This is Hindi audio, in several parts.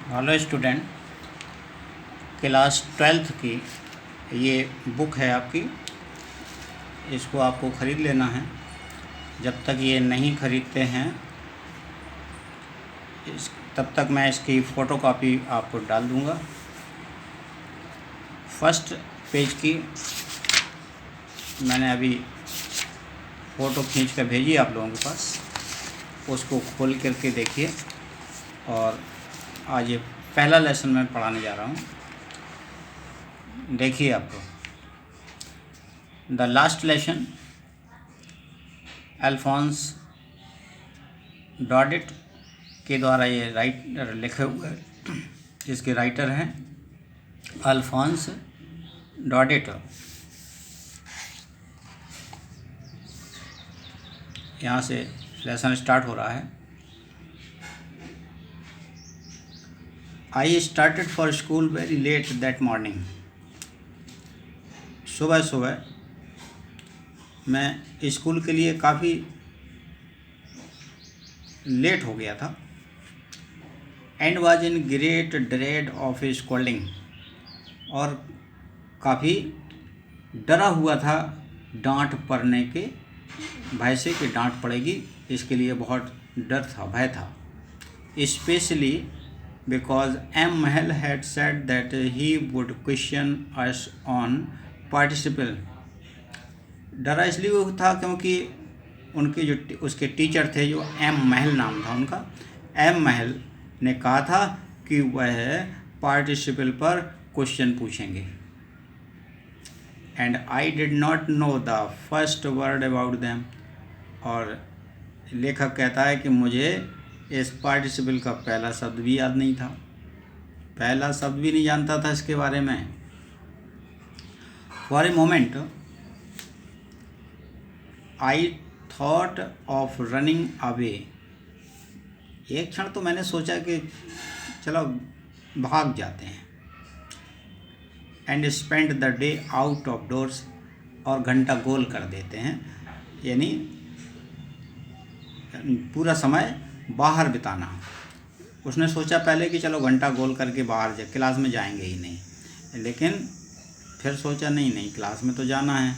हेलो स्टूडेंट, क्लास 12th की ये बुक है आपकी। इसको आपको ख़रीद लेना है। जब तक ये नहीं ख़रीदते हैं तब तक मैं इसकी फ़ोटोकॉपी आपको डाल दूँगा। फर्स्ट पेज की मैंने अभी फ़ोटो खींच कर भेजी आप लोगों के पास। उसको खोल करके देखिए। और आज ये पहला लेसन मैं पढ़ाने जा रहा हूँ। देखिए आपको the last lesson Alphonse Daudet के द्वारा ये राइटर लिखे हुए, जिसके राइटर हैं अल्फोंस डॉडेट। यहाँ से लेसन स्टार्ट हो रहा है। I started for school very let that morning. सुबह सुबह मैं स्कूल के लिए काफ़ी लेट हो गया था। And was in great dread of scolding, और काफ़ी डरा हुआ था डांट पड़ने के भय से कि डांट पड़ेगी। इसके लिए बहुत डर था, भय था। Specially because M Mahal had said that he would question us on participle. डरा इसलिए था क्योंकि उनके जो उसके टीचर थे, जो एम महल नाम था उनका, एम महल ने कहा था कि वह पार्टिसिपल पर क्वेश्चन पूछेंगे। And I did not know the first word about them. और लेखक कहता है कि मुझे इस पार्टिसिपल का पहला शब्द भी याद नहीं था, पहला शब्द भी नहीं जानता था इसके बारे में। For a moment I thought of running away. एक क्षण तो मैंने सोचा कि चलो भाग जाते हैं। And spend the day out of doors, और घंटा गोल कर देते हैं, यानी पूरा समय बाहर बिताना। उसने सोचा पहले कि चलो घंटा गोल करके बाहर क्लास में जाएंगे ही नहीं, लेकिन फिर सोचा नहीं क्लास में तो जाना है।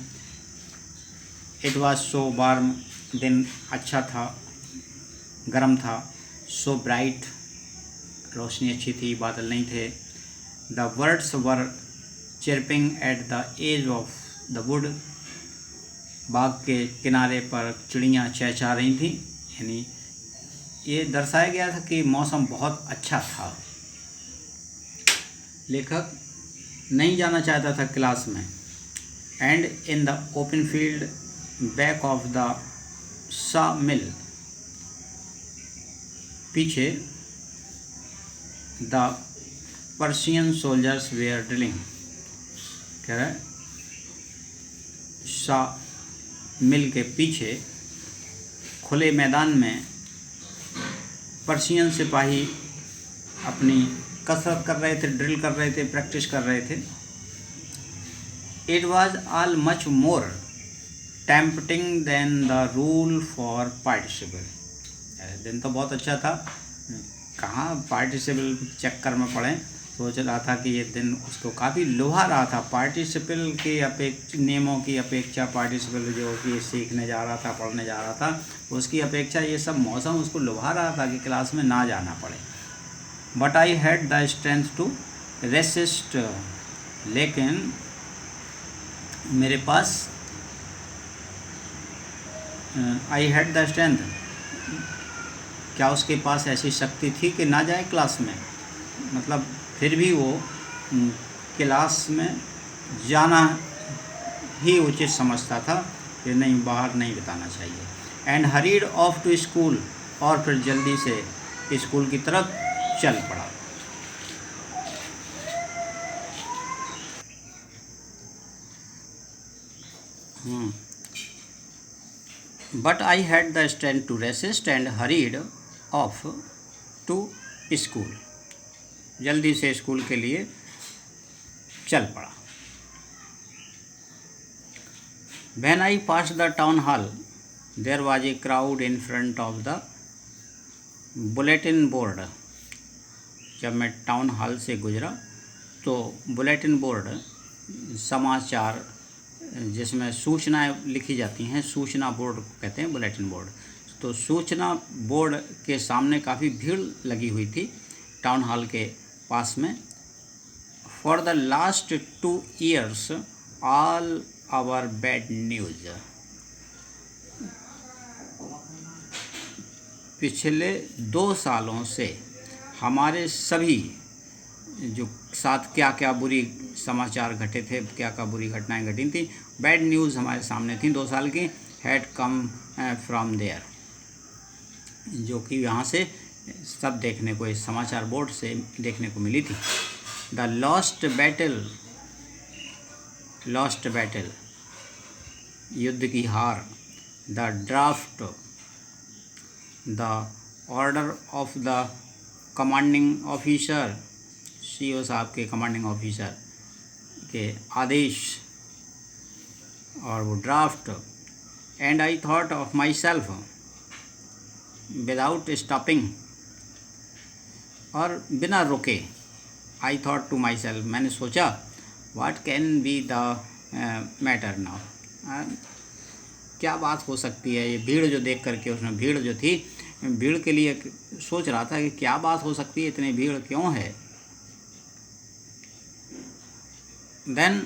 इट वॉज सो वार्म, दिन अच्छा था, गर्म था। सो ब्राइट, रोशनी अच्छी थी, बादल नहीं थे। The birds were chirping at the edge of the wood. बाग के किनारे पर चिड़ियाँ चहचहा रही थीं, यानी ये दर्शाया गया था कि मौसम बहुत अच्छा था। लेखक नहीं जाना चाहता था क्लास में। And in the open field back of the sawmill, पीछे the Persian soldiers were drilling. कह रहा है सा मिल के पीछे खुले मैदान में पर्शियन सिपाही अपनी कसरत कर रहे थे, ड्रिल कर रहे थे, प्रैक्टिस कर रहे थे। It was all much more tempting than the rule for participle. दिन तो बहुत अच्छा था, कहाँ पार्टिसिपल चक्कर में पड़े। सोच रहा था कि ये दिन उसको काफ़ी लुभा रहा था। पार्टिसिपल के नियमों की अपेक्षा, पार्टिसिपल जो कि सीखने जा रहा था, पढ़ने जा रहा था, उसकी अपेक्षा ये सब मौसम उसको लुभा रहा था कि क्लास में ना जाना पड़े। But I had the strength to resist. लेकिन मेरे पास आई हैड द स्ट्रेंथ, क्या उसके पास ऐसी शक्ति थी कि ना जाए क्लास में? मतलब फिर भी वो क्लास में जाना ही उचित समझता था कि नहीं, बाहर नहीं बिताना चाहिए। And hurried off to school, और फिर जल्दी से स्कूल की तरफ चल पड़ा। But I had the strength to resist and hurried off to school. जल्दी से स्कूल के लिए चल पड़ा। When I passed the town hall, there was a crowd in front of the bulletin board. जब मैं टाउन हॉल से गुजरा तो बुलेटिन बोर्ड, समाचार जिसमें सूचनाएं लिखी जाती हैं, सूचना बोर्ड कहते हैं बुलेटिन बोर्ड। तो सूचना बोर्ड के सामने काफ़ी भीड़ लगी हुई थी टाउन हॉल के पास में। For the last 2 years all our bad news, पिछले 2 सालों से हमारे सभी जो साथ क्या क्या बुरी समाचार घटे थे, क्या क्या बुरी घटनाएं घटी थी, बैड न्यूज़ हमारे सामने थी 2 साल की, हैड कम फ्रॉम देयर, जो कि यहाँ से सब देखने को, इस समाचार बोर्ड से देखने को मिली थी। द लॉस्ट बैटल, युद्ध की हार, the draft, the order of the commanding officer, CEO साहब के कमांडिंग ऑफिसर के आदेश और वो draft. And I thought of myself without stopping, और बिना रुके, I thought to myself, मैंने सोचा what can be the matter now, क्या बात हो सकती है। ये भीड़ जो देख करके, उसमें भीड़ जो थी, भीड़ के लिए सोच रहा था कि क्या बात हो सकती है, इतनी भीड़ क्यों है। Then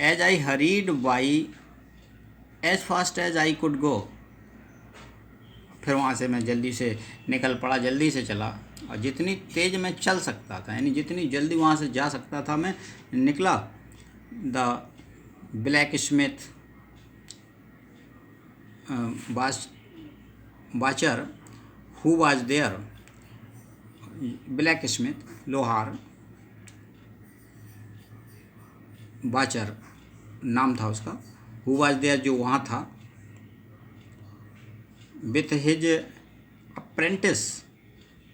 as I hurried by as fast as I could go, फिर वहाँ से मैं जल्दी से निकल पड़ा, जल्दी से चला, और जितनी तेज़ मैं चल सकता था, यानी जितनी जल्दी वहाँ से जा सकता था मैं निकला। The blacksmith Wachter who was there, blacksmith लोहार, वाचर नाम था उसका, हु वाज देयर जो वहाँ था, विथ हिज अप्रेंटिस,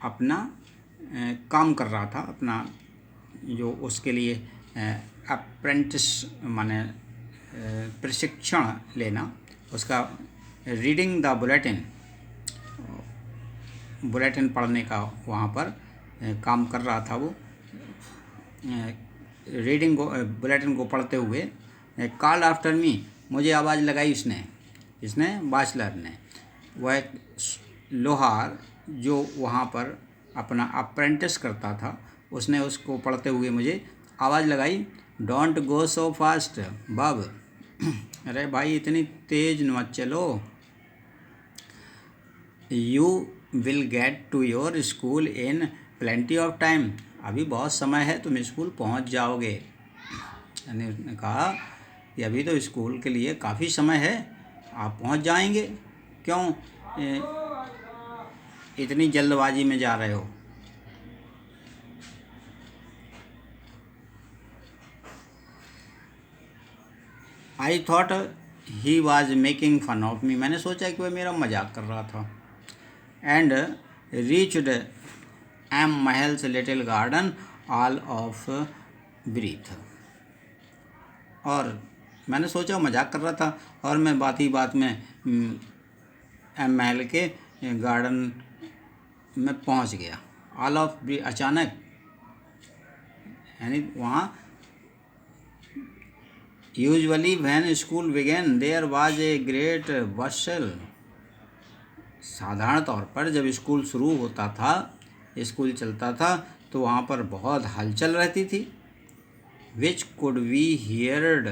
अपना काम कर रहा था, अपना जो उसके लिए अप्रेंटिस माने प्रशिक्षण लेना, उसका रीडिंग द बुलेटिन पढ़ने का वहाँ पर काम कर रहा था। वो रीडिंग बुलेटिन को पढ़ते हुए, कॉल्ड आफ्टर मी, मुझे आवाज़ लगाई इसने बाचलर ने, वह लोहार जो वहाँ पर अपना अप्रेंटिस करता था, उसने उसको पढ़ते हुए मुझे आवाज़ लगाई, डोंट गो सो फास्ट बब, अरे भाई इतनी तेज मत चलो, you will get to your school in plenty of time, अभी बहुत समय है, तुम स्कूल पहुंच जाओगे। यानी उसने कहा कि अभी तो स्कूल के लिए काफ़ी समय है, आप पहुंच जाएंगे, क्यों इतनी जल्दबाजी में जा रहे हो। I thought he was making fun of me, मैंने सोचा कि वह मेरा मजाक कर रहा था। And reached M Mahal's little garden all of breath, और मैंने सोचा मजाक कर रहा था, और मैं बात ही बात में एम महल के गार्डन में पहुंच गया। ऑल ऑफ ब्रीथ, अचानक, यानी वहाँ usually when school began there was a great bustle, साधारण तौर पर जब स्कूल शुरू होता था, स्कूल चलता था, तो वहाँ पर बहुत हलचल रहती थी। Which could we heard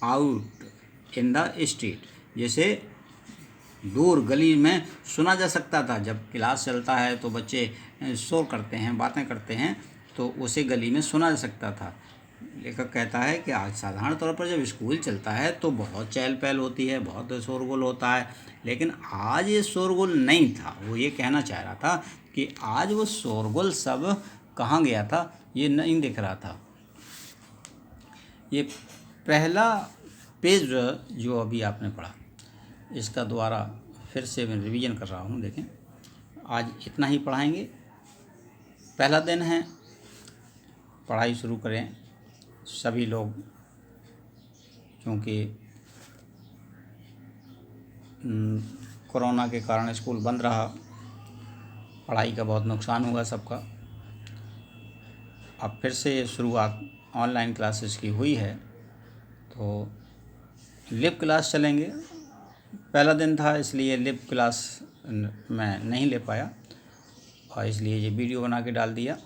out in the street, जैसे दूर गली में सुना जा सकता था। जब क्लास चलता है तो बच्चे शोर करते हैं, बातें करते हैं, तो उसे गली में सुना जा सकता था। लेखक कहता है कि आज साधारण तौर पर जब स्कूल चलता है तो बहुत चहल पहल होती है, बहुत शोरगुल होता है, लेकिन आज ये शोरगुल नहीं था। वो ये कहना चाह रहा था कि आज वो शोरगुल सब कहाँ गया था, ये नहीं दिख रहा था। ये पहला पेज जो अभी आपने पढ़ा, इसका दोबारा फिर से मैं रिवीजन कर रहा हूँ। देखें, आज इतना ही पढ़ाएंगे, पहला दिन है, पढ़ाई शुरू करें सभी लोग, क्योंकि कोरोना के कारण स्कूल बंद रहा, पढ़ाई का बहुत नुकसान हुआ सबका। अब फिर से शुरुआत ऑनलाइन क्लासेस की हुई है, तो लिप क्लास चलेंगे। पहला दिन था इसलिए लिप क्लास मैं नहीं ले पाया और इसलिए ये वीडियो बना के डाल दिया।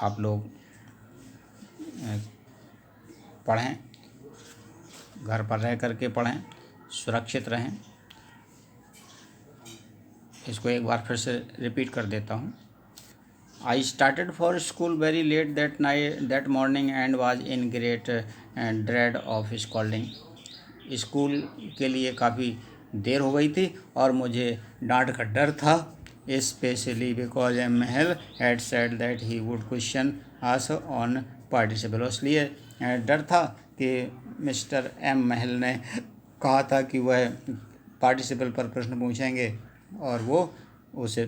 आप लोग पढ़ें, घर पर रह कर के पढ़ें, सुरक्षित रहें। इसको एक बार फिर से रिपीट कर देता हूँ। I started for school very late that morning and was in great dread of scolding. School के लिए काफ़ी देर हो गई थी और मुझे डांट का डर था, specially because M Mahal had said that he would question us on participle. इसलिए डर था कि मिस्टर एम महल ने कहा था कि वह पार्टिसिपल पर प्रश्न पूछेंगे और वो उसे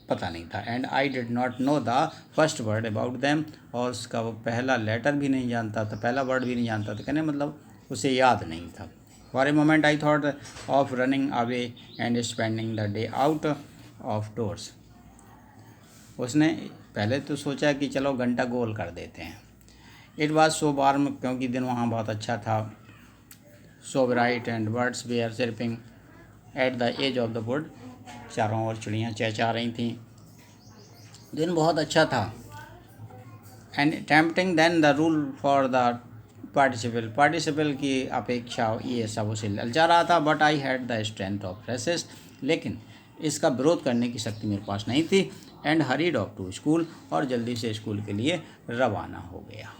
पता नहीं था। And I did not know the first word about them, और उसका वो पहला लेटर भी नहीं जानता था, पहला वर्ड भी नहीं जानता था, कहने मतलब उसे याद नहीं था। For a moment I thought of running away and spending the day out of doors. उसने पहले तो सोचा कि चलो घंटा गोल कर देते हैं। इट वॉज सो वार्म, क्योंकि दिन वहाँ बहुत अच्छा था। So bright and birds were chirping at the edge of the wood. चारों ओर चिड़ियाँ चहचहा रही थीं। दिन बहुत अच्छा था। And tempting than the rule for the participle की अपेक्षा ये सब उसे ललचा रहा था। But I had the strength of resist, लेकिन इसका विरोध करने की शक्ति मेरे पास नहीं थी। And hurried off to school, और जल्दी से स्कूल के लिए रवाना हो गया।